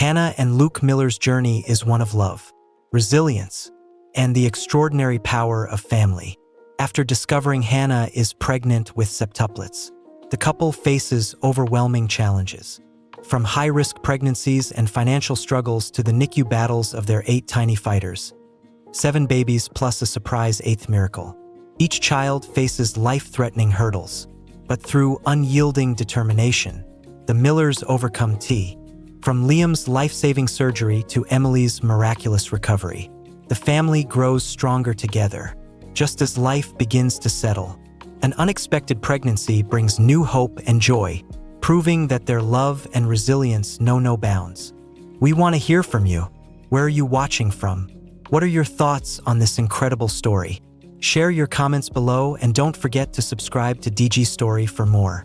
Hannah and Luke Miller's journey is one of love, resilience, and the extraordinary power of family. After discovering Hannah is pregnant with septuplets, the couple faces overwhelming challenges. From high-risk pregnancies and financial struggles to the NICU battles of their 8 tiny fighters, 7 babies plus a surprise 8th miracle. Each child faces life-threatening hurdles, but through unyielding determination, the Millers overcome T. From Liam's life-saving surgery to Emily's miraculous recovery, the family grows stronger together. Just as life begins to settle, an unexpected pregnancy brings new hope and joy, proving that their love and resilience know no bounds. We want to hear from you. Where are you watching from? What are your thoughts on this incredible story? Share your comments below and don't forget to subscribe to DG Story for more.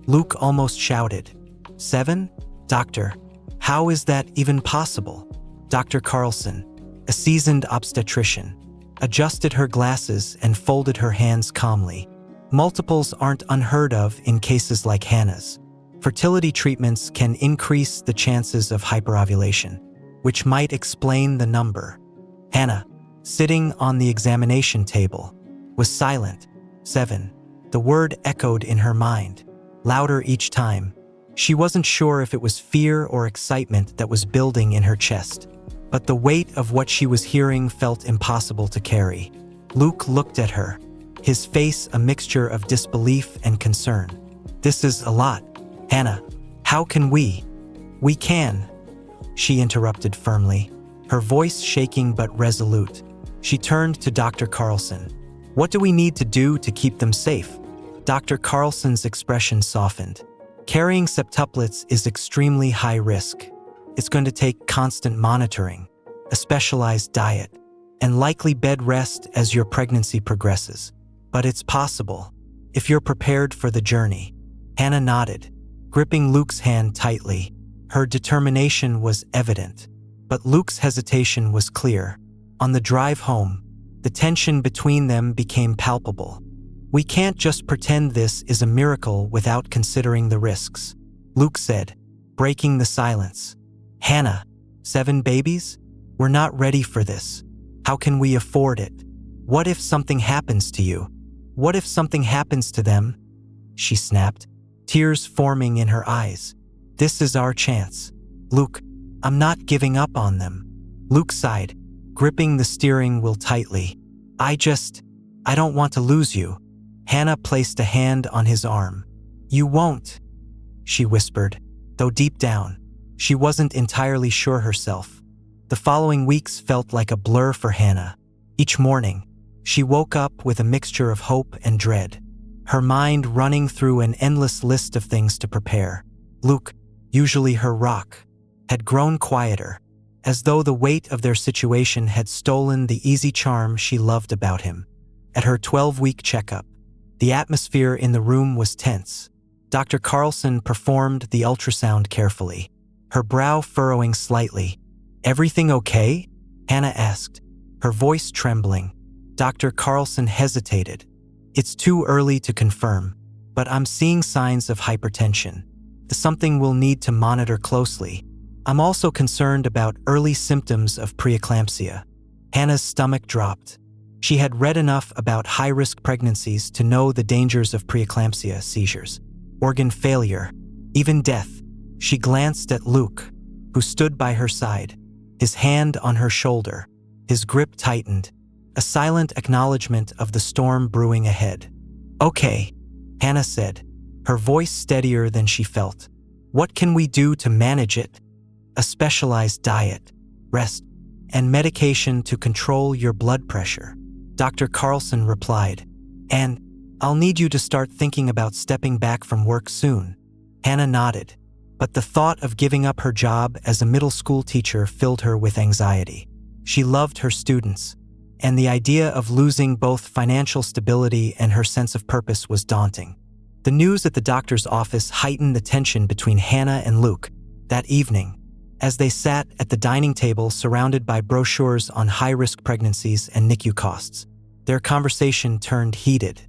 Luke almost shouted, "7? Doctor, how is that even possible?" Dr. Carlson, a seasoned obstetrician, adjusted her glasses and folded her hands calmly. Multiples aren't unheard of in cases like Hannah's. Fertility treatments can increase the chances of hyperovulation, which might explain the number. Hannah, sitting on the examination table, was silent. 7. The word echoed in her mind, louder each time. She wasn't sure if it was fear or excitement that was building in her chest, but the weight of what she was hearing felt impossible to carry. Luke looked at her, his face a mixture of disbelief and concern. "This is a lot. Hannah, how can we?" "We can," she interrupted firmly, her voice shaking but resolute. She turned to Dr. Carlson. "What do we need to do to keep them safe?" Dr. Carlson's expression softened. "Carrying septuplets is extremely high risk. It's going to take constant monitoring, a specialized diet, and likely bed rest as your pregnancy progresses. But it's possible, if you're prepared for the journey." Hannah nodded, gripping Luke's hand tightly. Her determination was evident, but Luke's hesitation was clear. On the drive home, the tension between them became palpable. "We can't just pretend this is a miracle without considering the risks," Luke said, breaking the silence. "Hannah, 7 babies? We're not ready for this. How can we afford it? What if something happens to you? What if something happens to them?" she snapped, tears forming in her eyes. "This is our chance. Luke, I'm not giving up on them." Luke sighed, gripping the steering wheel tightly. I don't want to lose you." Hannah placed a hand on his arm. "You won't," she whispered, though deep down, she wasn't entirely sure herself. The following weeks felt like a blur for Hannah. Each morning, she woke up with a mixture of hope and dread, her mind running through an endless list of things to prepare. Luke, usually her rock, had grown quieter, as though the weight of their situation had stolen the easy charm she loved about him. At her 12-week checkup, the atmosphere in the room was tense. Dr. Carlson performed the ultrasound carefully, her brow furrowing slightly. "Everything okay?" Hannah asked, her voice trembling. Dr. Carlson hesitated. "It's too early to confirm, but I'm seeing signs of hypertension. Something we'll need to monitor closely. I'm also concerned about early symptoms of preeclampsia." Hannah's stomach dropped. She had read enough about high-risk pregnancies to know the dangers of preeclampsia, seizures, organ failure, even death. She glanced at Luke, who stood by her side, his hand on her shoulder. His grip tightened, a silent acknowledgement of the storm brewing ahead. "Okay," Hannah said, her voice steadier than she felt. "What can we do to manage it?" "A specialized diet, rest, and medication to control your blood pressure," Dr. Carlson replied. "And I'll need you to start thinking about stepping back from work soon." Hannah nodded, but the thought of giving up her job as a middle school teacher filled her with anxiety. She loved her students, and the idea of losing both financial stability and her sense of purpose was daunting. The news at the doctor's office heightened the tension between Hannah and Luke. That evening, as they sat at the dining table surrounded by brochures on high-risk pregnancies and NICU costs, their conversation turned heated.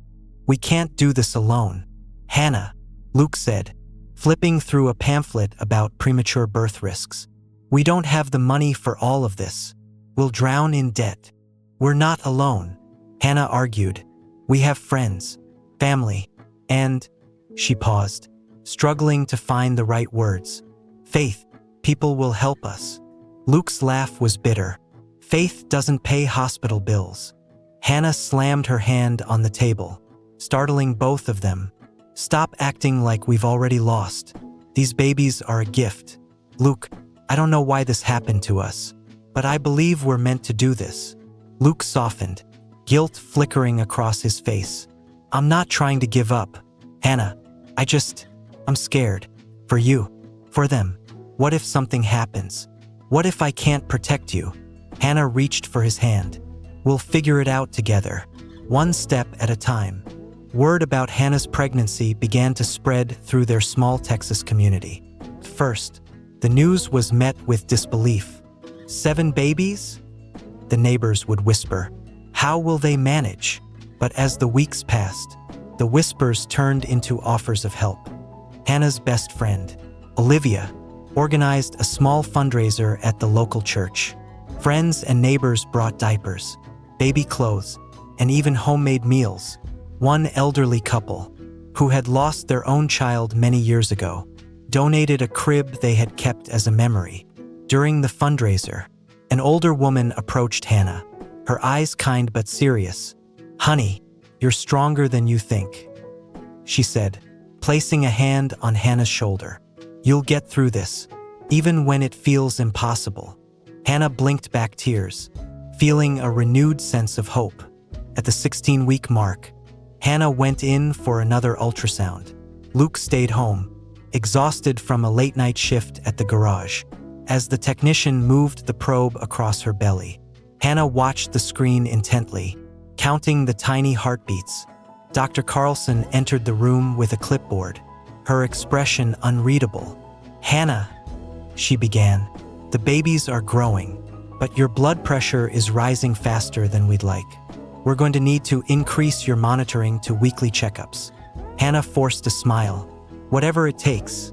"We can't do this alone." "Hannah," Luke said, flipping through a pamphlet about premature birth risks. "We don't have the money for all of this. We'll drown in debt." "We're not alone," Hannah argued. "We have friends, family, and—" She paused, struggling to find the right words. "Faith, people will help us." Luke's laugh was bitter. "Faith doesn't pay hospital bills." Hannah slammed her hand on the table, startling both of them. "Stop acting like we've already lost. These babies are a gift. Luke, I don't know why this happened to us, but I believe we're meant to do this." Luke softened, guilt flickering across his face. "I'm not trying to give up, Hannah. I'm scared. For you. For them. What if something happens? What if I can't protect you?" Hannah reached for his hand. "We'll figure it out together, one step at a time." Word about Hannah's pregnancy began to spread through their small Texas community. First, the news was met with disbelief. 7 babies? The neighbors would whisper. How will they manage? But as the weeks passed, the whispers turned into offers of help. Hannah's best friend, Olivia, organized a small fundraiser at the local church. Friends and neighbors brought diapers, baby clothes, and even homemade meals. One elderly couple, who had lost their own child many years ago, donated a crib they had kept as a memory. During the fundraiser, an older woman approached Hannah, her eyes kind but serious. "Honey, you're stronger than you think," she said, placing a hand on Hannah's shoulder. "You'll get through this, even when it feels impossible." Hannah blinked back tears, feeling a renewed sense of hope. At the 16-week mark, Hannah went in for another ultrasound. Luke stayed home, exhausted from a late-night shift at the garage. As the technician moved the probe across her belly, Hannah watched the screen intently, counting the tiny heartbeats. Dr. Carlson entered the room with a clipboard, her expression unreadable. "Hannah," she began, "the babies are growing, but your blood pressure is rising faster than we'd like. We're going to need to increase your monitoring to weekly checkups." Hannah forced a smile. "Whatever it takes,"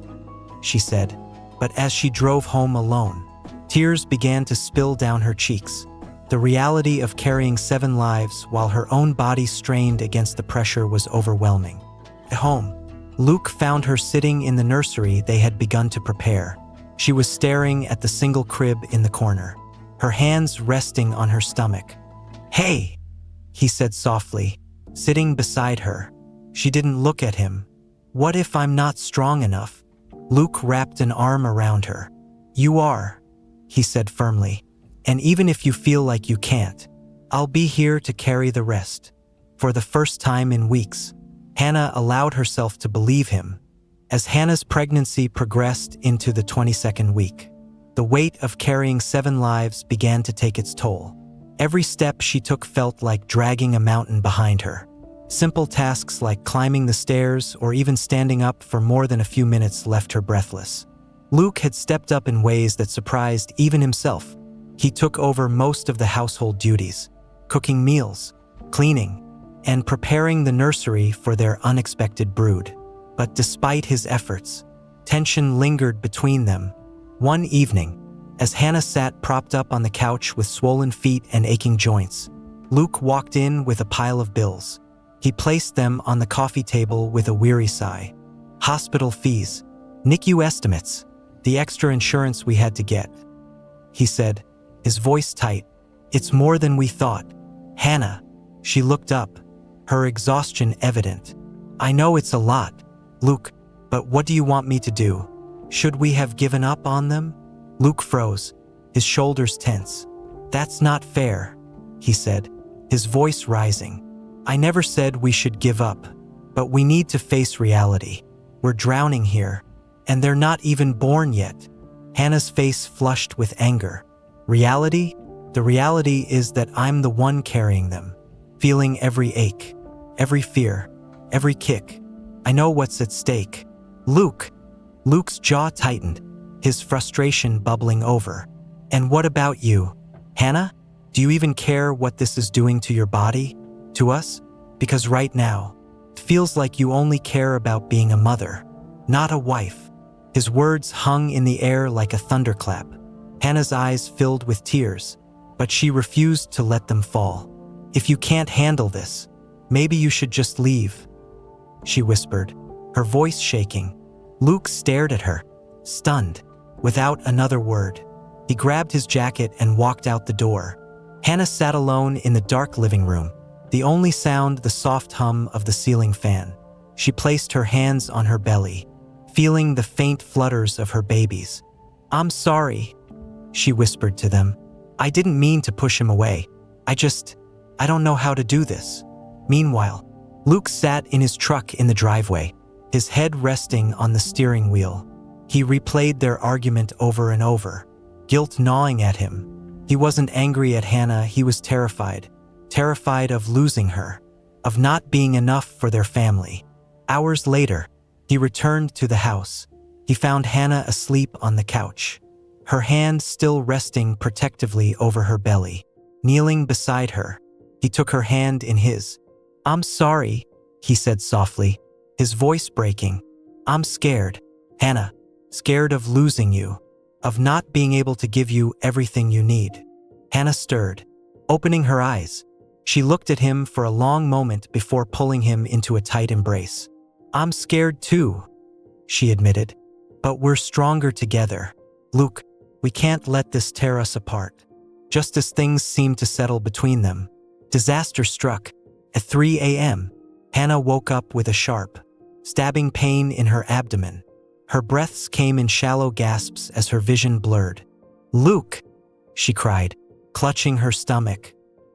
she said, but as she drove home alone, tears began to spill down her cheeks. The reality of carrying 7 lives while her own body strained against the pressure was overwhelming. At home, Luke found her sitting in the nursery they had begun to prepare. She was staring at the single crib in the corner, her hands resting on her stomach. "Hey," he said softly, sitting beside her. She didn't look at him. "What if I'm not strong enough?" Luke wrapped an arm around her. "You are," he said firmly. "And even if you feel like you can't, I'll be here to carry the rest." For the first time in weeks, Hannah allowed herself to believe him. As Hannah's pregnancy progressed into the 22nd week, the weight of carrying 7 lives began to take its toll. Every step she took felt like dragging a mountain behind her. Simple tasks like climbing the stairs or even standing up for more than a few minutes left her breathless. Luke had stepped up in ways that surprised even himself. He took over most of the household duties, cooking meals, cleaning, and preparing the nursery for their unexpected brood. But despite his efforts, tension lingered between them. One evening, as Hannah sat propped up on the couch with swollen feet and aching joints, Luke walked in with a pile of bills. He placed them on the coffee table with a weary sigh. "Hospital fees, NICU estimates, the extra insurance we had to get," he said, his voice tight. "It's more than we thought." "Hannah," she looked up, her exhaustion evident. "I know it's a lot, Luke, but what do you want me to do? Should we have given up on them?" Luke froze, his shoulders tense. "That's not fair," he said, his voice rising. "I never said we should give up, but we need to face reality. We're drowning here, and they're not even born yet." Hannah's face flushed with anger. "Reality? The reality is that I'm the one carrying them, feeling every ache, every fear, every kick. I know what's at stake." "Luke!" Luke's jaw tightened, his frustration bubbling over. "And what about you, Hannah? Do you even care what this is doing to your body? To us? Because right now, it feels like you only care about being a mother." not a wife." His words hung in the air like a thunderclap. Hannah's eyes filled with tears, but she refused to let them fall. "If you can't handle this, maybe you should just leave," she whispered, her voice shaking. Luke stared at her, stunned, without another word. He grabbed his jacket and walked out the door. Hannah sat alone in the dark living room, the only sound the soft hum of the ceiling fan. She placed her hands on her belly, feeling the faint flutters of her babies. "I'm sorry," she whispered to them. "I didn't mean to push him away. I don't know how to do this." Meanwhile, Luke sat in his truck in the driveway, his head resting on the steering wheel. He replayed their argument over and over, guilt gnawing at him. He wasn't angry at Hannah, he was terrified. Terrified of losing her, of not being enough for their family. Hours later, he returned to the house. He found Hannah asleep on the couch, her hand still resting protectively over her belly. Kneeling beside her, he took her hand in his. "I'm sorry," he said softly, his voice breaking. "I'm scared, Hannah, scared of losing you, of not being able to give you everything you need." Hannah stirred, opening her eyes. She looked at him for a long moment before pulling him into a tight embrace. "I'm scared too," she admitted, "but we're stronger together. Luke, we can't let this tear us apart." Just as things seemed to settle between them, disaster struck. At 3 a.m., Hannah woke up with a sharp, stabbing pain in her abdomen. Her breaths came in shallow gasps as her vision blurred. "Luke!" she cried, clutching her stomach.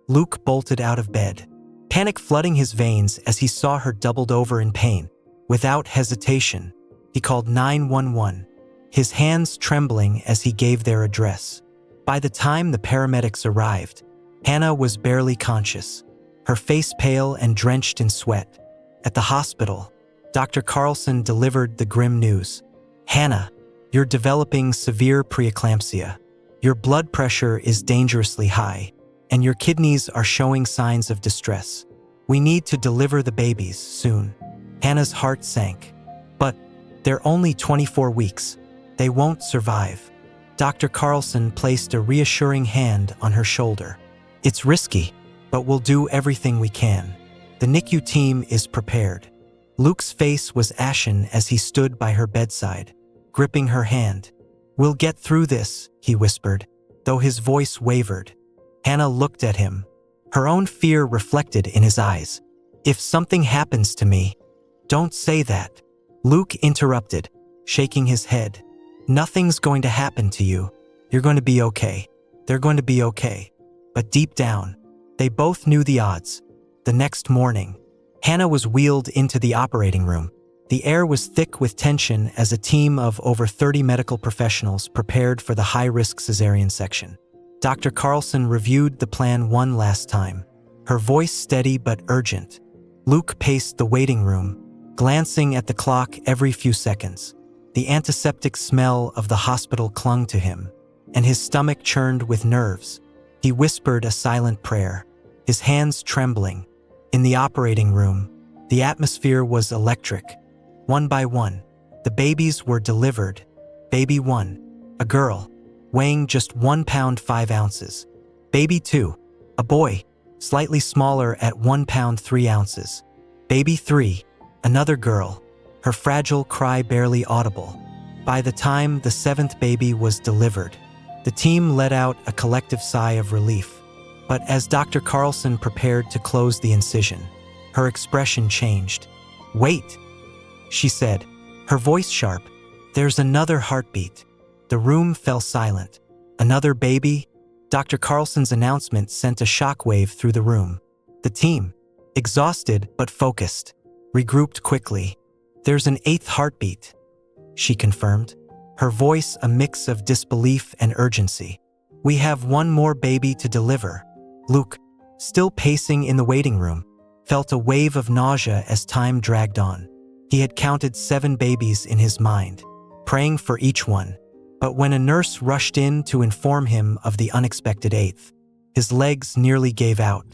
Luke bolted out of bed, panic flooding his veins as he saw her doubled over in pain. Without hesitation, he called 911, his hands trembling as he gave their address. By the time the paramedics arrived, Hannah was barely conscious, her face pale and drenched in sweat. At the hospital, Dr. Carlson delivered the grim news. "Hannah, you're developing severe preeclampsia. Your blood pressure is dangerously high, and your kidneys are showing signs of distress. We need to deliver the babies soon." Hannah's heart sank. "But they're only 24 weeks. They won't survive." Dr. Carlson placed a reassuring hand on her shoulder. "It's risky, but we'll do everything we can. The NICU team is prepared." Luke's face was ashen as he stood by her bedside, gripping her hand. "We'll get through this," he whispered, though his voice wavered. Hannah looked at him, her own fear reflected in his eyes. "If something happens to me, don't say that," Luke interrupted, shaking his head. "Nothing's going to happen to you. You're going to be okay. They're going to be okay." But deep down, they both knew the odds. The next morning, Hannah was wheeled into the operating room. The air was thick with tension as a team of over 30 medical professionals prepared for the high-risk cesarean section. Dr. Carlson reviewed the plan one last time, her voice steady but urgent. Luke paced the waiting room, glancing at the clock every few seconds. The antiseptic smell of the hospital clung to him, and his stomach churned with nerves. He whispered a silent prayer, his hands trembling. In the operating room, the atmosphere was electric. One by one, the babies were delivered. Baby 1, a girl, weighing just 1 pound 5 ounces. Baby 2, a boy, slightly smaller at 1 pound 3 ounces. Baby 3, another girl, her fragile cry barely audible. By the time the 7th baby was delivered, the team let out a collective sigh of relief. But as Dr. Carlson prepared to close the incision, her expression changed. "Wait," she said, her voice sharp. "There's another heartbeat." The room fell silent. "Another baby?" Dr. Carlson's announcement sent a shockwave through the room. The team, exhausted but focused, regrouped quickly. "There's an 8th heartbeat," she confirmed, her voice a mix of disbelief and urgency. "We have one more baby to deliver." Luke, still pacing in the waiting room, felt a wave of nausea as time dragged on. He had counted 7 babies in his mind, praying for each one. But when a nurse rushed in to inform him of the unexpected 8th, his legs nearly gave out.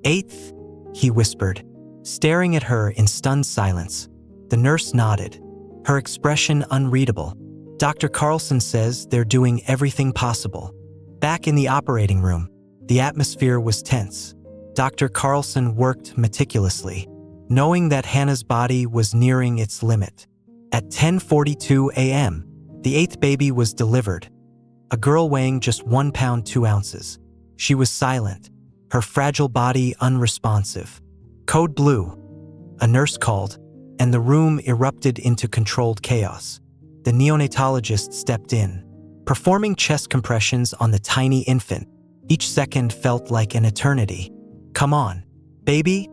"8th?" he whispered, staring at her in stunned silence. The nurse nodded, her expression unreadable. Dr. Carlson says they're doing everything possible. Back in the operating room, the atmosphere was tense. Dr. Carlson worked meticulously, knowing that Hannah's body was nearing its limit. At 10:42 a.m., the 8th baby was delivered, a girl weighing just 1 pound 2 ounces. She was silent, her fragile body unresponsive. Code blue. A nurse called, and the room erupted into controlled chaos. The neonatologist stepped in, performing chest compressions on the tiny infant. Each second felt like an eternity. "Come on, baby,"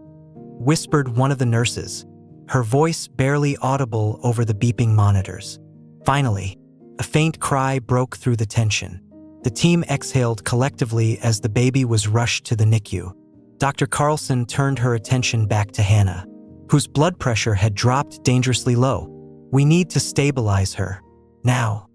whispered one of the nurses, her voice barely audible over the beeping monitors. Finally, a faint cry broke through the tension. The team exhaled collectively as the baby was rushed to the NICU. Dr. Carlson turned her attention back to Hannah, whose blood pressure had dropped dangerously low. "We need to stabilize her. Now,"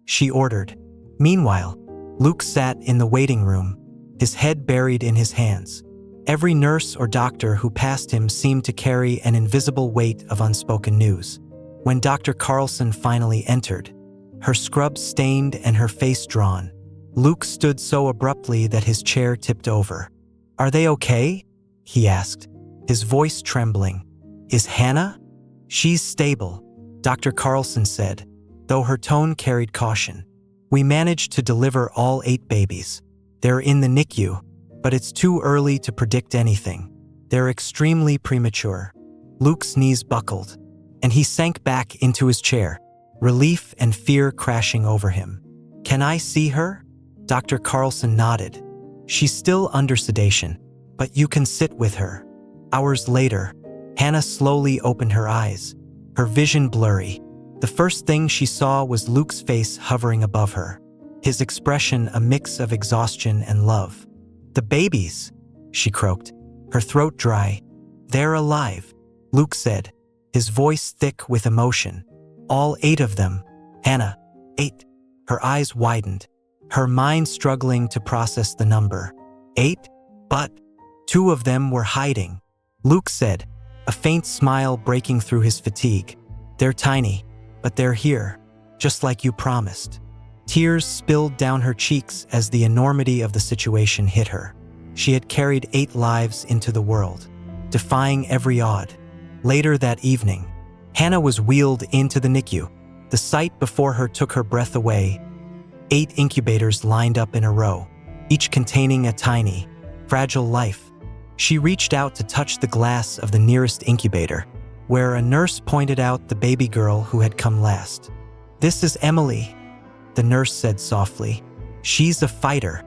she ordered. Meanwhile, Luke sat in the waiting room, his head buried in his hands. Every nurse or doctor who passed him seemed to carry an invisible weight of unspoken news. When Dr. Carlson finally entered, her scrub stained and her face drawn, Luke stood so abruptly that his chair tipped over. "Are they okay?" he asked, his voice trembling. "Is Hannah?" "She's stable," Dr. Carlson said, though her tone carried caution. "We managed to deliver all 8 babies. They're in the NICU, but it's too early to predict anything. They're extremely premature." Luke's knees buckled, and he sank back into his chair, relief and fear crashing over him. "Can I see her?" Dr. Carlson nodded. "She's still under sedation, but you can sit with her." Hours later, Hannah slowly opened her eyes, her vision blurry. The first thing she saw was Luke's face hovering above her, his expression a mix of exhaustion and love. "The babies," she croaked, her throat dry. "They're alive," Luke said, his voice thick with emotion. "All 8 of them. Hannah, 8. Her eyes widened, her mind struggling to process the number. 8? But 2 of them were hiding, Luke said, a faint smile breaking through his fatigue. "They're tiny, but they're here, just like you promised." Tears spilled down her cheeks as the enormity of the situation hit her. She had carried 8 lives into the world, defying every odd. Later that evening, Hannah was wheeled into the NICU. The sight before her took her breath away. 8 incubators lined up in a row, each containing a tiny, fragile life. She reached out to touch the glass of the nearest incubator, where a nurse pointed out the baby girl who had come last. "This is Emily," the nurse said softly. "She's a fighter."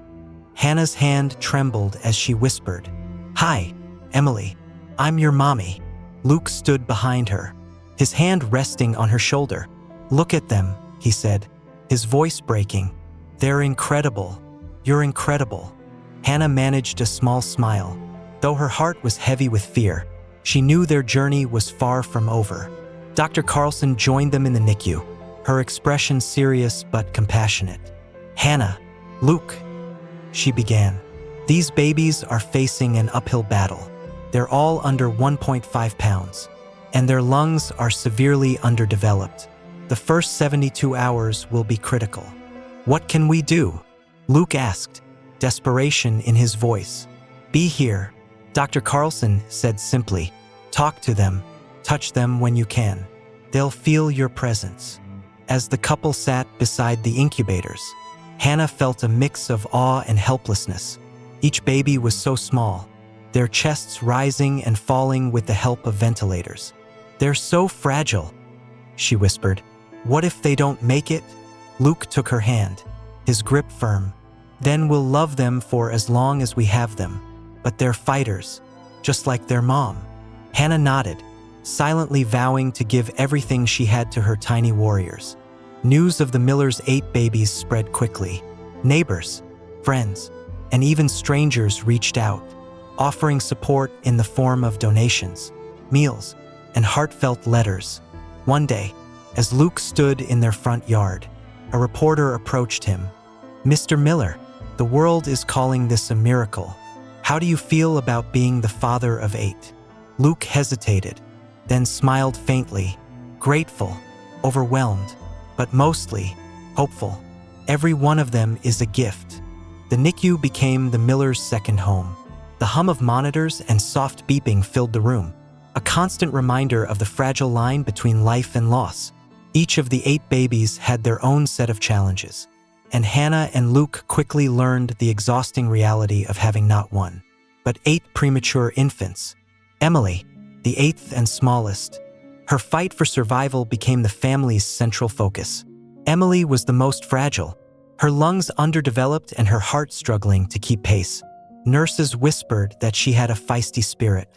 Hannah's hand trembled as she whispered, "Hi, Emily. I'm your mommy." Luke stood behind her, his hand resting on her shoulder. "Look at them," he said, his voice breaking. "They're incredible. You're incredible." Hannah managed a small smile. Though her heart was heavy with fear, she knew their journey was far from over. Dr. Carlson joined them in the NICU, her expression serious but compassionate. "Hannah, Luke," she began, "these babies are facing an uphill battle. They're all under 1.5 pounds, and their lungs are severely underdeveloped. The first 72 hours will be critical. What can we do?" Luke asked, desperation in his voice. "Be here," Dr. Carlson said simply. "Talk to them, touch them when you can. They'll feel your presence." As the couple sat beside the incubators, Hannah felt a mix of awe and helplessness. Each baby was so small, their chests rising and falling with the help of ventilators. "They're so fragile," she whispered. "What if they don't make it?" Luke took her hand, his grip firm. "Then we'll love them for as long as we have them. But they're fighters, just like their mom." Hannah nodded, silently vowing to give everything she had to her tiny warriors. News of the Millers' 8 babies spread quickly. Neighbors, friends, and even strangers reached out, offering support in the form of donations, meals, and heartfelt letters. One day, as Luke stood in their front yard, a reporter approached him. "Mr. Miller, the world is calling this a miracle. How do you feel about being the father of 8? Luke hesitated, then smiled faintly. "Grateful," overwhelmed, but mostly hopeful. Every one of them is a gift. The NICU became the Millers' second home. The hum of monitors and soft beeping filled the room, a constant reminder of the fragile line between life and loss. Each of the 8 babies had their own set of challenges, and Hannah and Luke quickly learned the exhausting reality of having not one, but 8 premature infants. Emily, the 8th and smallest, her fight for survival became the family's central focus. Emily was the most fragile, her lungs underdeveloped and her heart struggling to keep pace. Nurses whispered that she had a feisty spirit,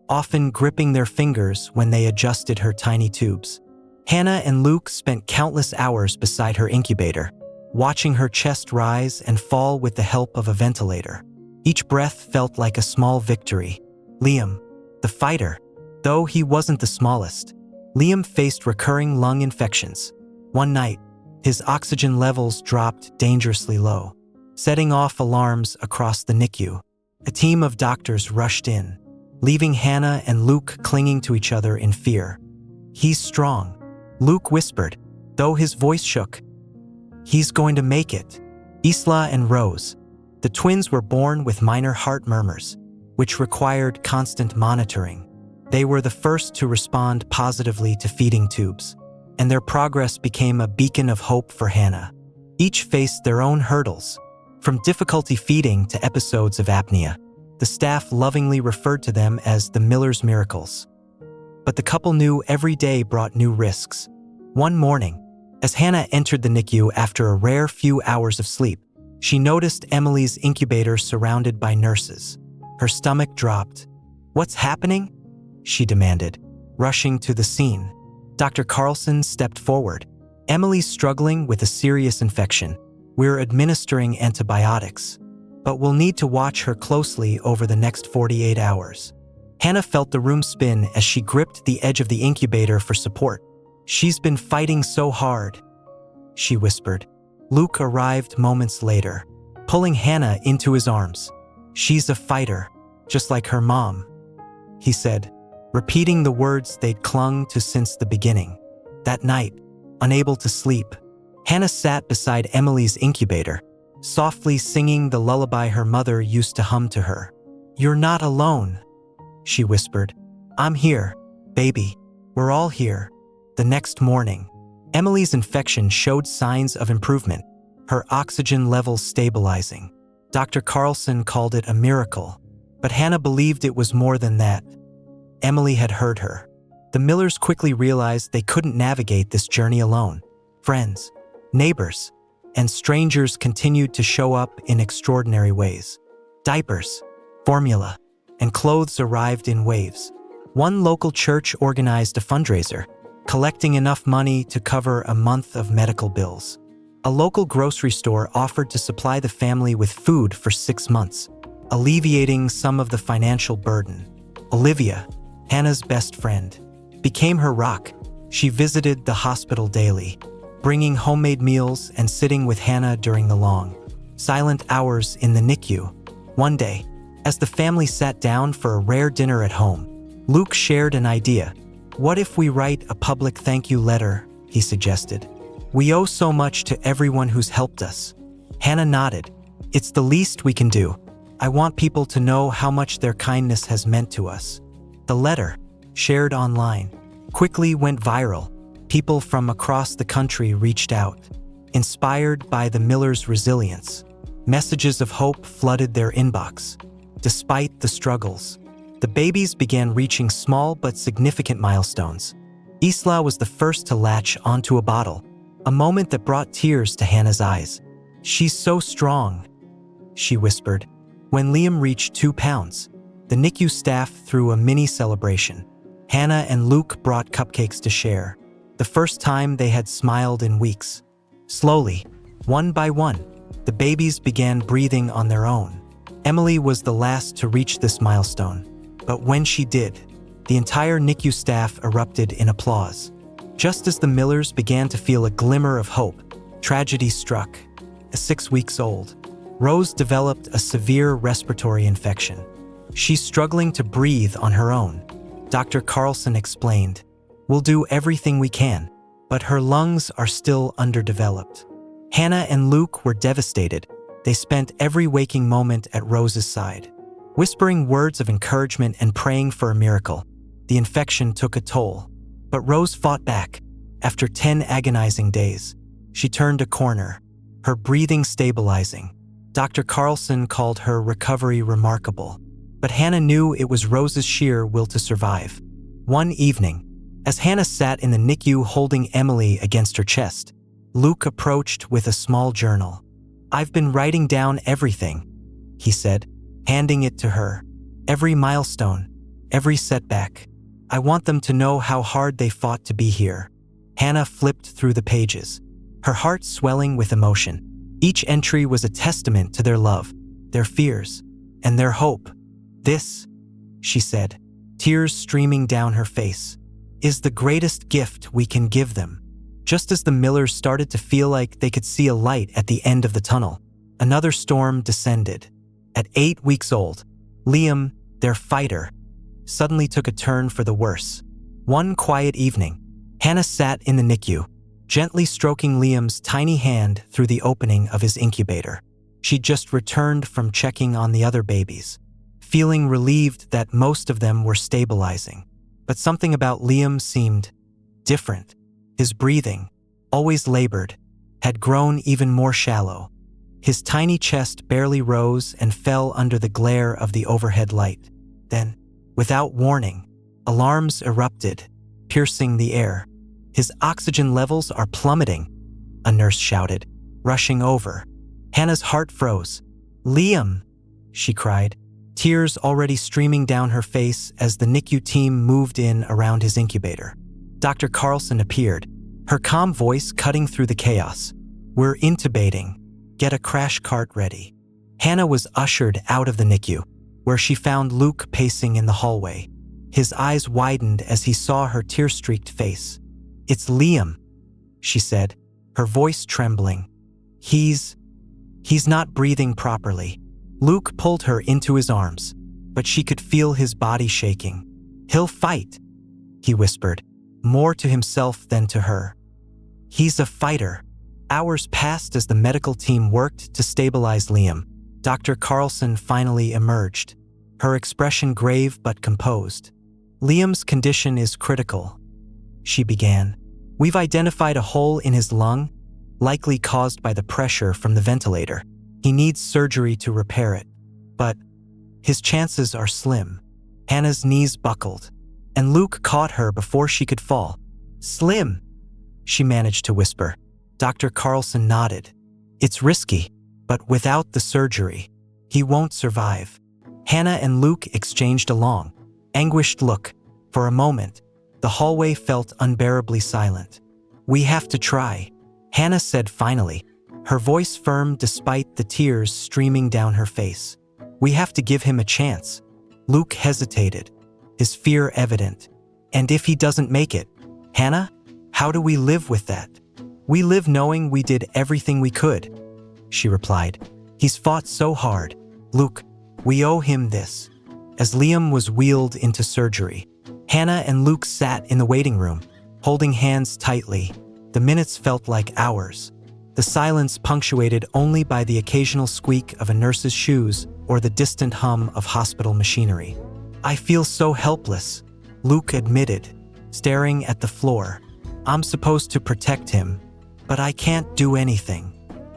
often gripping their fingers when they adjusted her tiny tubes. Hannah and Luke spent countless hours beside her incubator, watching her chest rise and fall with the help of a ventilator. Each breath felt like a small victory. Liam, the fighter, though he wasn't the smallest, Liam faced recurring lung infections. One night, his oxygen levels dropped dangerously low, setting off alarms across the NICU. A team of doctors rushed in, leaving Hannah and Luke clinging to each other in fear. "He's strong," Luke whispered, though his voice shook. "He's going to make it." Isla and Rose, the twins, were born with minor heart murmurs, which required constant monitoring. They were the first to respond positively to feeding tubes, and their progress became a beacon of hope for Hannah. Each faced their own hurdles, from difficulty feeding to episodes of apnea. The staff lovingly referred to them as the Millers' miracles. But the couple knew every day brought new risks. One morning, as Hannah entered the NICU after a rare few hours of sleep, she noticed Emily's incubator surrounded by nurses. Her stomach dropped. "What's happening?" she demanded, rushing to the scene. Dr. Carlson stepped forward. "Emily's struggling with a serious infection. We're administering antibiotics, but we'll need to watch her closely over the next 48 hours. Hannah felt the room spin as she gripped the edge of the incubator for support. "She's been fighting so hard," she whispered. Luke arrived moments later, pulling Hannah into his arms. "She's a fighter, just like her mom," he said, repeating the words they'd clung to since the beginning. That night, unable to sleep, Hannah sat beside Emily's incubator, softly singing the lullaby her mother used to hum to her. "You're not alone," she whispered. "I'm here, baby. We're all here." The next morning, Emily's infection showed signs of improvement, her oxygen levels stabilizing. Dr. Carlson called it a miracle, but Hannah believed it was more than that. Emily had heard her. The Millers quickly realized they couldn't navigate this journey alone. Friends, neighbors, and strangers continued to show up in extraordinary ways. Diapers, formula, and clothes arrived in waves. One local church organized a fundraiser, collecting enough money to cover a month of medical bills. A local grocery store offered to supply the family with food for 6 months, alleviating some of the financial burden. Olivia, Hannah's best friend, became her rock. She visited the hospital daily, bringing homemade meals and sitting with Hannah during the long, silent hours in the NICU. One day, as the family sat down for a rare dinner at home, Luke shared an idea. "What if we write a public thank you letter?" he suggested. "We owe so much to everyone who's helped us." Hannah nodded. "It's the least we can do. I want people to know how much their kindness has meant to us." The letter, shared online, quickly went viral. People from across the country reached out, inspired by the Millers' resilience. Messages of hope flooded their inbox. Despite the struggles, the babies began reaching small but significant milestones. Isla was the first to latch onto a bottle, a moment that brought tears to Hannah's eyes. "She's so strong," she whispered. When Liam reached 2 pounds, the NICU staff threw a mini celebration. Hannah and Luke brought cupcakes to share, the first time they had smiled in weeks. Slowly, one by one, the babies began breathing on their own. Emily was the last to reach this milestone, but when she did, the entire NICU staff erupted in applause. Just as the Millers began to feel a glimmer of hope, tragedy struck. At 6 weeks old, Rose developed a severe respiratory infection. She's struggling to breathe on her own. Dr. Carlson explained, "We'll do everything we can, but her lungs are still underdeveloped. Hannah and Luke were devastated. They spent every waking moment at Rose's side, whispering words of encouragement and praying for a miracle. The infection took a toll, but Rose fought back. After 10 agonizing days, she turned a corner, her breathing stabilizing. Dr. Carlson called her recovery remarkable, but Hannah knew it was Rose's sheer will to survive. One evening, as Hannah sat in the NICU holding Emily against her chest, Luke approached with a small journal. "I've been writing down everything," he said, handing it to her. "Every milestone, every setback. I want them to know how hard they fought to be here." Hannah flipped through the pages, her heart swelling with emotion. Each entry was a testament to their love, their fears, and their hope. "This," she said, tears streaming down her face, "is the greatest gift we can give them." Just as the Millers started to feel like they could see a light at the end of the tunnel, another storm descended. At 8 weeks old, Liam, their fighter, suddenly took a turn for the worse. One quiet evening, Hannah sat in the NICU, gently stroking Liam's tiny hand through the opening of his incubator. She'd just returned from checking on the other babies, feeling relieved that most of them were stabilizing. But something about Liam seemed different. His breathing, always labored, had grown even more shallow. His tiny chest barely rose and fell under the glare of the overhead light. Then, without warning, alarms erupted, piercing the air. "His oxygen levels are plummeting," a nurse shouted, rushing over. Hannah's heart froze. "Liam!" she cried, tears already streaming down her face as the NICU team moved in around his incubator. Dr. Carlson appeared, her calm voice cutting through the chaos. "We're intubating. Get a crash cart ready." Hannah was ushered out of the NICU, where she found Luke pacing in the hallway. His eyes widened as he saw her tear-streaked face. "It's Liam," she said, her voice trembling. He's not breathing properly." Luke pulled her into his arms, but she could feel his body shaking. "He'll fight," he whispered, more to himself than to her. "He's a fighter." Hours passed as the medical team worked to stabilize Liam. Dr. Carlson finally emerged, her expression grave but composed. "Liam's condition is critical," she began. "We've identified a hole in his lung, likely caused by the pressure from the ventilator. He needs surgery to repair it, but his chances are slim." Hannah's knees buckled, and Luke caught her before she could fall. "Slim," she managed to whisper. Dr. Carlson nodded. "It's risky, but without the surgery, he won't survive." Hannah and Luke exchanged a long, anguished look. For a moment, the hallway felt unbearably silent. "We have to try," Hannah said finally, her voice firm despite the tears streaming down her face. "We have to give him a chance." Luke hesitated, his fear evident. "And if he doesn't make it, Hannah, how do we live with that?" "We live knowing we did everything we could," she replied. "He's fought so hard. Luke, we owe him this." As Liam was wheeled into surgery, Hannah and Luke sat in the waiting room, holding hands tightly. The minutes felt like hours, the silence punctuated only by the occasional squeak of a nurse's shoes or the distant hum of hospital machinery. "I feel so helpless," Luke admitted, staring at the floor. "I'm supposed to protect him, but I can't do anything."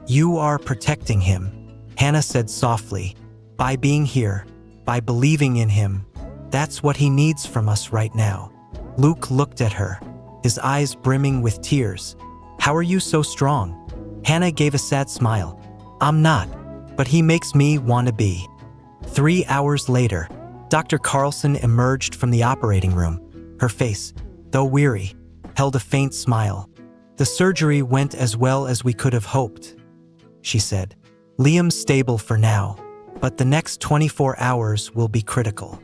"You are protecting him," Hannah said softly. "By being here, by believing in him. That's what he needs from us right now." Luke looked at her, his eyes brimming with tears. "How are you so strong?" Hannah gave a sad smile. "I'm not, but he makes me want to be." 3 hours later, Dr. Carlson emerged from the operating room. Her face, though weary, held a faint smile. "The surgery went as well as we could have hoped," she said. "Liam's stable for now, but the next 24 hours will be critical."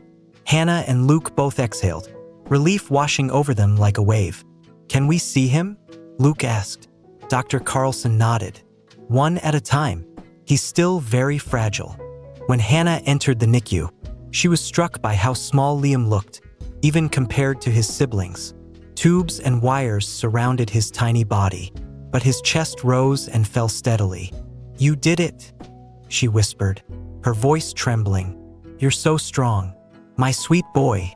Hannah and Luke both exhaled, relief washing over them like a wave. "Can we see him?" Luke asked. Dr. Carlson nodded. "One at a time. He's still very fragile." When Hannah entered the NICU, she was struck by how small Liam looked, even compared to his siblings. Tubes and wires surrounded his tiny body, but his chest rose and fell steadily. "You did it," she whispered, her voice trembling. "You're so strong, my sweet boy."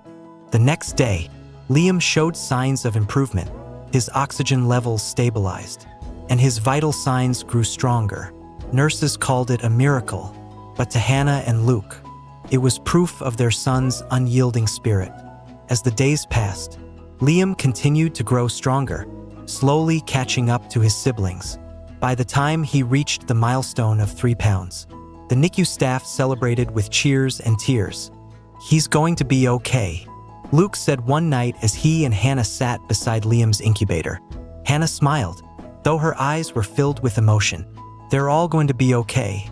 The next day, Liam showed signs of improvement. His oxygen levels stabilized, and his vital signs grew stronger. Nurses called it a miracle, but to Hannah and Luke, it was proof of their son's unyielding spirit. As the days passed, Liam continued to grow stronger, slowly catching up to his siblings. By the time he reached the milestone of 3 pounds, the NICU staff celebrated with cheers and tears. "He's going to be okay," Luke said one night as he and Hannah sat beside Liam's incubator. Hannah smiled, though her eyes were filled with emotion. "They're all going to be okay,"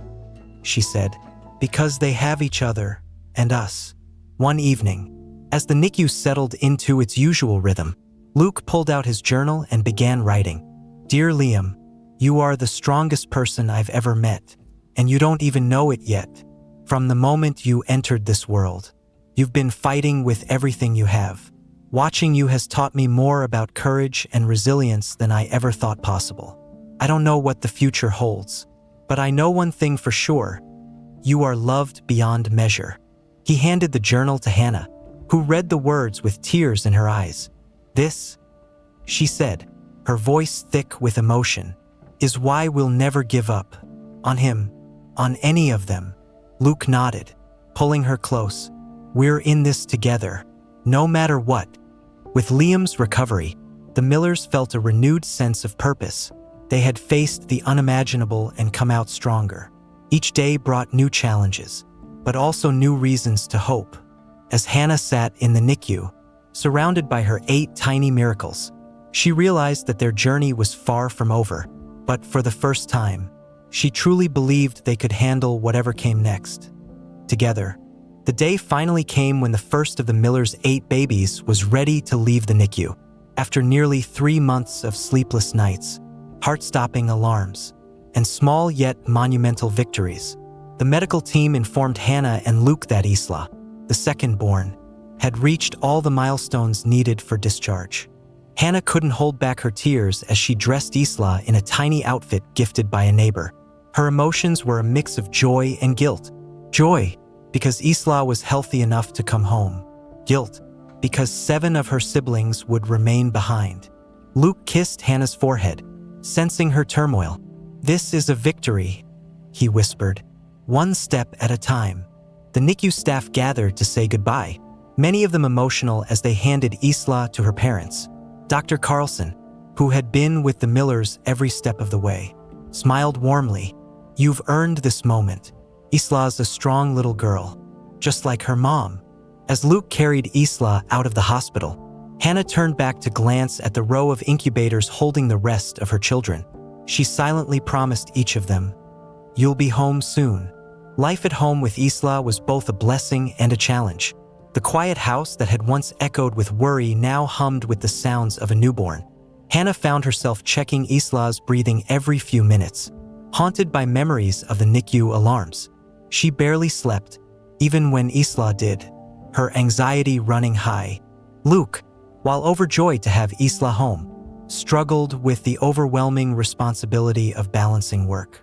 she said, "because they have each other and us." One evening, as the NICU settled into its usual rhythm, Luke pulled out his journal and began writing. "Dear Liam, you are the strongest person I've ever met, and you don't even know it yet. From the moment you entered this world, you've been fighting with everything you have. Watching you has taught me more about courage and resilience than I ever thought possible. I don't know what the future holds, but I know one thing for sure. You are loved beyond measure." He handed the journal to Hannah, who read the words with tears in her eyes. "This," she said, her voice thick with emotion, "is why we'll never give up. On him, on any of them." Luke nodded, pulling her close. "We're in this together, no matter what." With Liam's recovery, the Millers felt a renewed sense of purpose. They had faced the unimaginable and come out stronger. Each day brought new challenges, but also new reasons to hope. As Hannah sat in the NICU, surrounded by her 8 tiny miracles, she realized that their journey was far from over. But for the first time, she truly believed they could handle whatever came next. Together, the day finally came when the first of the Millers' 8 babies was ready to leave the NICU. After nearly 3 months of sleepless nights, heart-stopping alarms, and small yet monumental victories, the medical team informed Hannah and Luke that Isla, the second-born, had reached all the milestones needed for discharge. Hannah couldn't hold back her tears as she dressed Isla in a tiny outfit gifted by a neighbor. Her emotions were a mix of joy and guilt. Joy, because Isla was healthy enough to come home. Guilt, because 7 of her siblings would remain behind. Luke kissed Hannah's forehead, sensing her turmoil. "This is a victory," he whispered, "one step at a time." The NICU staff gathered to say goodbye, many of them emotional as they handed Isla to her parents. Dr. Carlson, who had been with the Millers every step of the way, smiled warmly. "You've earned this moment. Isla's a strong little girl, just like her mom." As Luke carried Isla out of the hospital, Hannah turned back to glance at the row of incubators holding the rest of her children. She silently promised each of them, "You'll be home soon." Life at home with Isla was both a blessing and a challenge. The quiet house that had once echoed with worry now hummed with the sounds of a newborn. Hannah found herself checking Isla's breathing every few minutes, haunted by memories of the NICU alarms. She barely slept, even when Isla did, her anxiety running high. Luke, while overjoyed to have Isla home, struggled with the overwhelming responsibility of balancing work,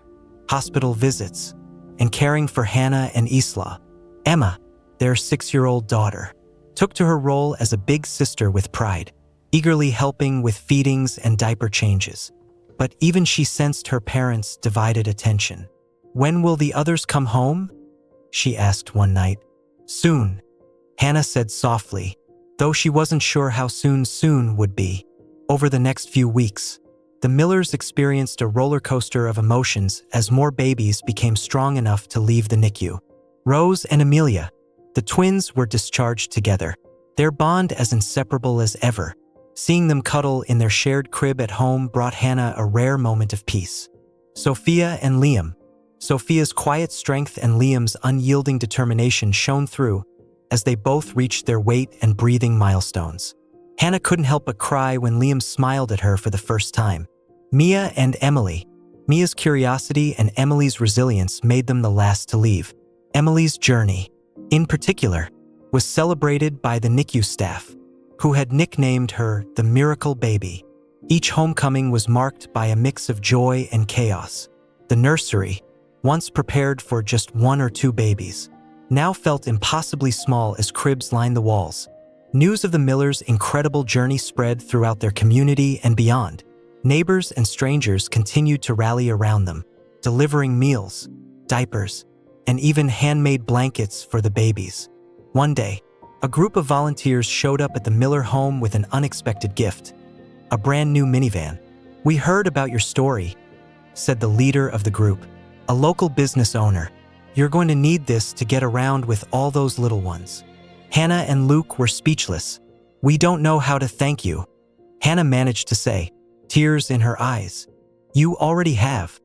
hospital visits, and caring for Hannah and Isla. Emma, their 6-year-old daughter, took to her role as a big sister with pride, eagerly helping with feedings and diaper changes. But even she sensed her parents' divided attention. "When will the others come home?" she asked one night. "Soon," Hannah said softly, though she wasn't sure how soon would be. Over the next few weeks, the Millers experienced a roller coaster of emotions as more babies became strong enough to leave the NICU. Rose and Amelia, the twins, were discharged together, their bond as inseparable as ever. Seeing them cuddle in their shared crib at home brought Hannah a rare moment of peace. Sophia and Liam. Sophia's quiet strength and Liam's unyielding determination shone through as they both reached their weight and breathing milestones. Hannah couldn't help but cry when Liam smiled at her for the first time. Mia and Emily. Mia's curiosity and Emily's resilience made them the last to leave. Emily's journey, in particular, was celebrated by the NICU staff, who had nicknamed her the Miracle Baby. Each homecoming was marked by a mix of joy and chaos. The nursery, once prepared for just 1 or 2 babies, now felt impossibly small as cribs lined the walls. News of the Millers' incredible journey spread throughout their community and beyond. Neighbors and strangers continued to rally around them, delivering meals, diapers, and even handmade blankets for the babies. One day, a group of volunteers showed up at the Miller home with an unexpected gift, a brand new minivan. "We heard about your story," said the leader of the group, a local business owner. "You're going to need this to get around with all those little ones." Hannah and Luke were speechless. "We don't know how to thank you," Hannah managed to say, tears in her eyes. "You already have,"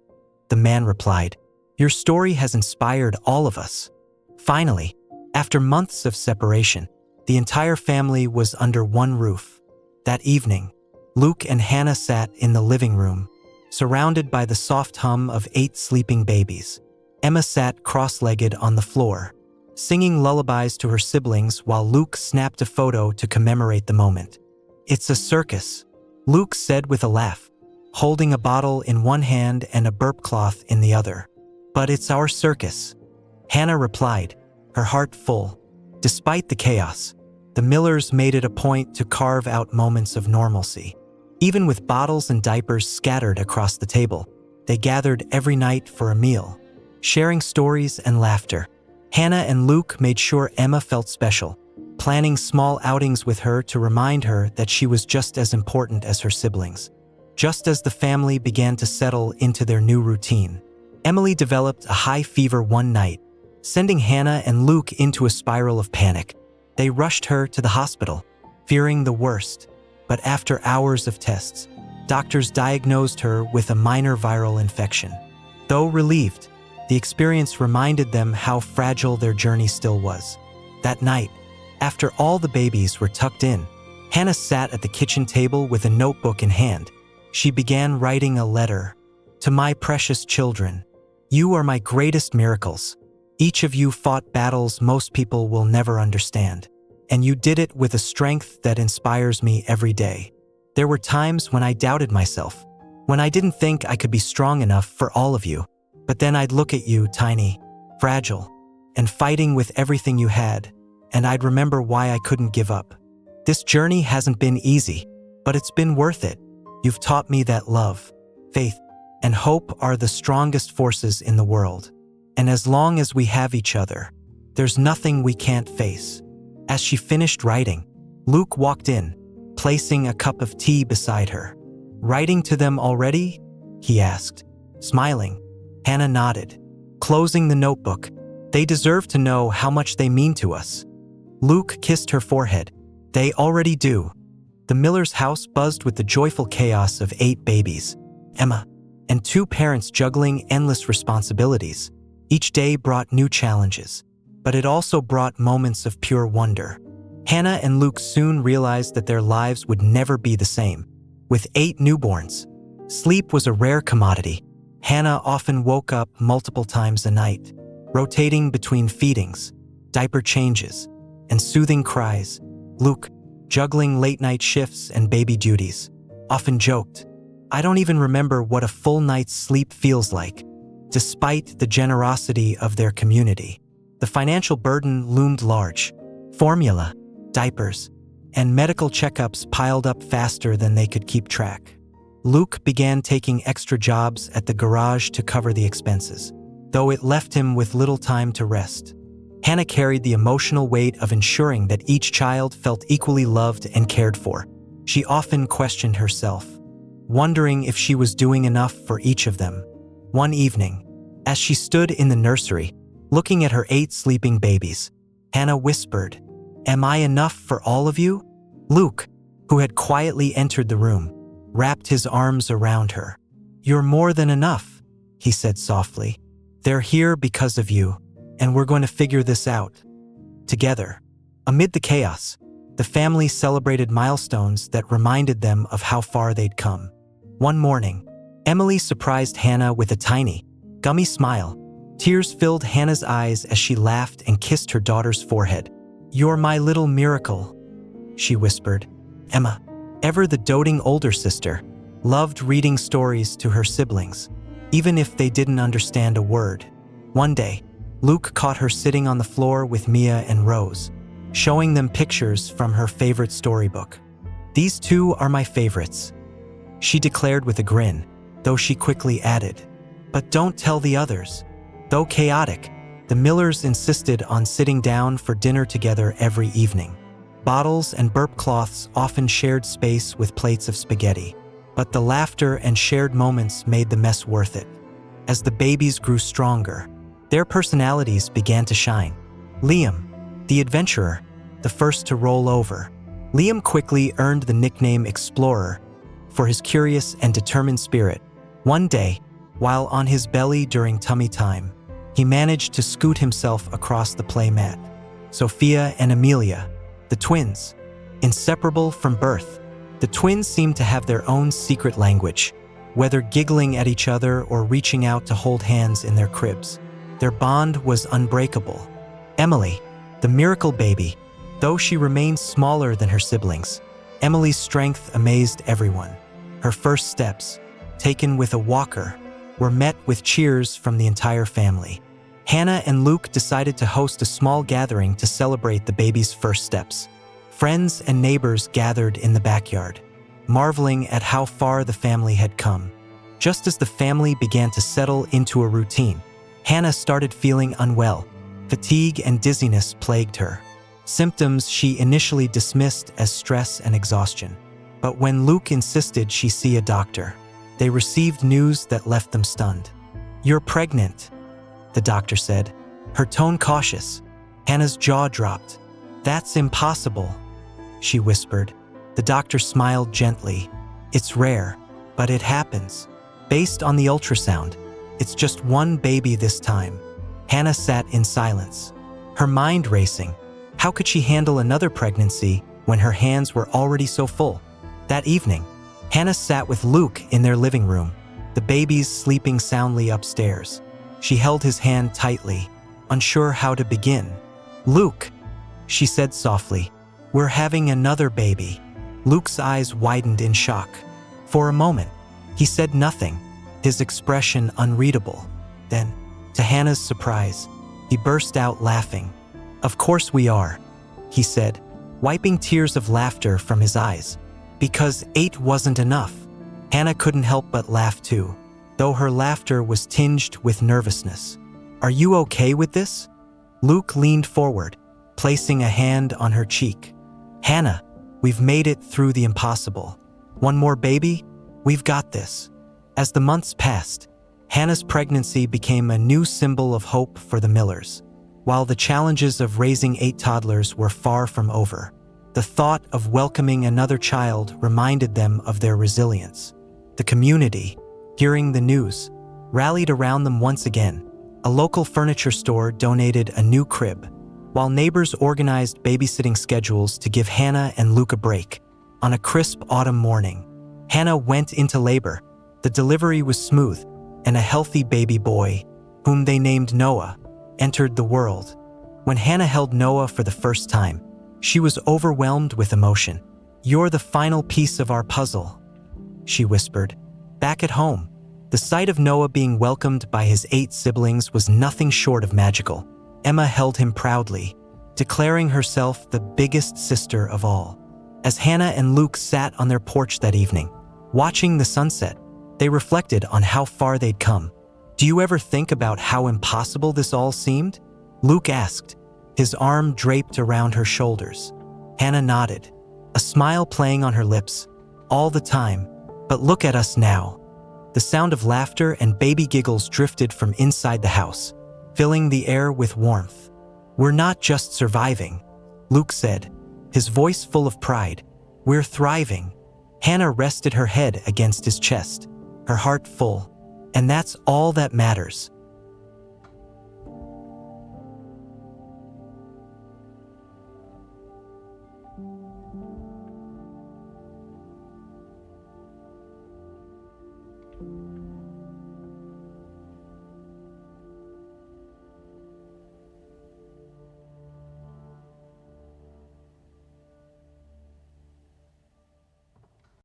the man replied. "Your story has inspired all of us." Finally, after months of separation, the entire family was under one roof. That evening, Luke and Hannah sat in the living room, surrounded by the soft hum of 8 sleeping babies. Emma sat cross-legged on the floor, singing lullabies to her siblings while Luke snapped a photo to commemorate the moment. "It's a circus," Luke said with a laugh, holding a bottle in one hand and a burp cloth in the other. "But it's our circus," Hannah replied, her heart full. Despite the chaos, the Millers made it a point to carve out moments of normalcy. Even with bottles and diapers scattered across the table, they gathered every night for a meal, sharing stories and laughter. Hannah and Luke made sure Emma felt special, planning small outings with her to remind her that she was just as important as her siblings. Just as the family began to settle into their new routine, Emily developed a high fever one night, sending Hannah and Luke into a spiral of panic. They rushed her to the hospital, fearing the worst, but after hours of tests, doctors diagnosed her with a minor viral infection. Though relieved, the experience reminded them how fragile their journey still was. That night, after all the babies were tucked in, Hannah sat at the kitchen table with a notebook in hand. She began writing a letter. "To my precious children, you are my greatest miracles. Each of you fought battles most people will never understand, and you did it with a strength that inspires me every day. There were times when I doubted myself, when I didn't think I could be strong enough for all of you. But then I'd look at you, tiny, fragile, and fighting with everything you had, and I'd remember why I couldn't give up. This journey hasn't been easy, but it's been worth it. You've taught me that love, faith, and hope are the strongest forces in the world. And as long as we have each other, there's nothing we can't face." As she finished writing, Luke walked in, placing a cup of tea beside her. "Writing to them already?" he asked, smiling. Hannah nodded, closing the notebook. "They deserve to know how much they mean to us." Luke kissed her forehead. "They already do." The Millers' house buzzed with the joyful chaos of 8 babies, Emma, and 2 parents juggling endless responsibilities. Each day brought new challenges, but it also brought moments of pure wonder. Hannah and Luke soon realized that their lives would never be the same. With 8 newborns, sleep was a rare commodity. Hannah often woke up multiple times a night, rotating between feedings, diaper changes, and soothing cries. Luke, juggling late-night shifts and baby duties, often joked, "I don't even remember what a full night's sleep feels like." Despite the generosity of their community, the financial burden loomed large. Formula, diapers, and medical checkups piled up faster than they could keep track. Luke began taking extra jobs at the garage to cover the expenses, though it left him with little time to rest. Hannah carried the emotional weight of ensuring that each child felt equally loved and cared for. She often questioned herself, wondering if she was doing enough for each of them. One evening, as she stood in the nursery, looking at her 8 sleeping babies, Hannah whispered, "Am I enough for all of you?" Luke, who had quietly entered the room, wrapped his arms around her. "You're more than enough," he said softly. "They're here because of you, and we're going to figure this out together." Amid the chaos, the family celebrated milestones that reminded them of how far they'd come. One morning, Emily surprised Hannah with a tiny, gummy smile. Tears filled Hannah's eyes as she laughed and kissed her daughter's forehead. "You're my little miracle," she whispered. Emma, ever the doting older sister, loved reading stories to her siblings, even if they didn't understand a word. One day, Luke caught her sitting on the floor with Mia and Rose, showing them pictures from her favorite storybook. "These two are my favorites," she declared with a grin, though she quickly added, "But don't tell the others." Though chaotic, the Millers insisted on sitting down for dinner together every evening. Bottles and burp cloths often shared space with plates of spaghetti, but the laughter and shared moments made the mess worth it. As the babies grew stronger, their personalities began to shine. Liam, the adventurer, the first to roll over. Liam quickly earned the nickname Explorer for his curious and determined spirit. One day, while on his belly during tummy time, he managed to scoot himself across the play mat. Sophia and Amelia, the twins, inseparable from birth, the twins seemed to have their own secret language, whether giggling at each other or reaching out to hold hands in their cribs. Their bond was unbreakable. Emily, the miracle baby, though she remained smaller than her siblings, Emily's strength amazed everyone. Her first steps, taken with a walker, were met with cheers from the entire family. Hannah and Luke decided to host a small gathering to celebrate the baby's first steps. Friends and neighbors gathered in the backyard, marveling at how far the family had come. Just as the family began to settle into a routine, Hannah started feeling unwell. Fatigue and dizziness plagued her, symptoms she initially dismissed as stress and exhaustion. But when Luke insisted she see a doctor, they received news that left them stunned. "You're pregnant," the doctor said, her tone cautious. Hannah's jaw dropped. "That's impossible," she whispered. The doctor smiled gently. "It's rare, but it happens. Based on the ultrasound, it's just one baby this time." Hannah sat in silence, her mind racing. How could she handle another pregnancy when her hands were already so full? That evening, Hannah sat with Luke in their living room, the babies sleeping soundly upstairs. She held his hand tightly, unsure how to begin. "Luke," she said softly, "we're having another baby." Luke's eyes widened in shock. For a moment, he said nothing, his expression unreadable. Then, to Hannah's surprise, he burst out laughing. "Of course we are," he said, wiping tears of laughter from his eyes. "Because 8 wasn't enough." Hannah couldn't help but laugh too, though her laughter was tinged with nervousness. "Are you okay with this?" Luke leaned forward, placing a hand on her cheek. "Hannah, we've made it through the impossible. One more baby? We've got this." As the months passed, Hannah's pregnancy became a new symbol of hope for the Millers. While the challenges of raising 8 toddlers were far from over, the thought of welcoming another child reminded them of their resilience. The community, hearing the news, rallied around them once again. A local furniture store donated a new crib, while neighbors organized babysitting schedules to give Hannah and Luke a break. On a crisp autumn morning, Hannah went into labor. The delivery was smooth, and a healthy baby boy, whom they named Noah, entered the world. When Hannah held Noah for the first time, she was overwhelmed with emotion. "You're the final piece of our puzzle," she whispered. Back at home, the sight of Noah being welcomed by his 8 siblings was nothing short of magical. Emma held him proudly, declaring herself the biggest sister of all. As Hannah and Luke sat on their porch that evening, watching the sunset, they reflected on how far they'd come. "Do you ever think about how impossible this all seemed?" Luke asked, his arm draped around her shoulders. Hannah nodded, a smile playing on her lips. "All the time. But look at us now." The sound of laughter and baby giggles drifted from inside the house, filling the air with warmth. "We're not just surviving," Luke said, his voice full of pride. "We're thriving." Hannah rested her head against his chest, her heart full. "And that's all that matters."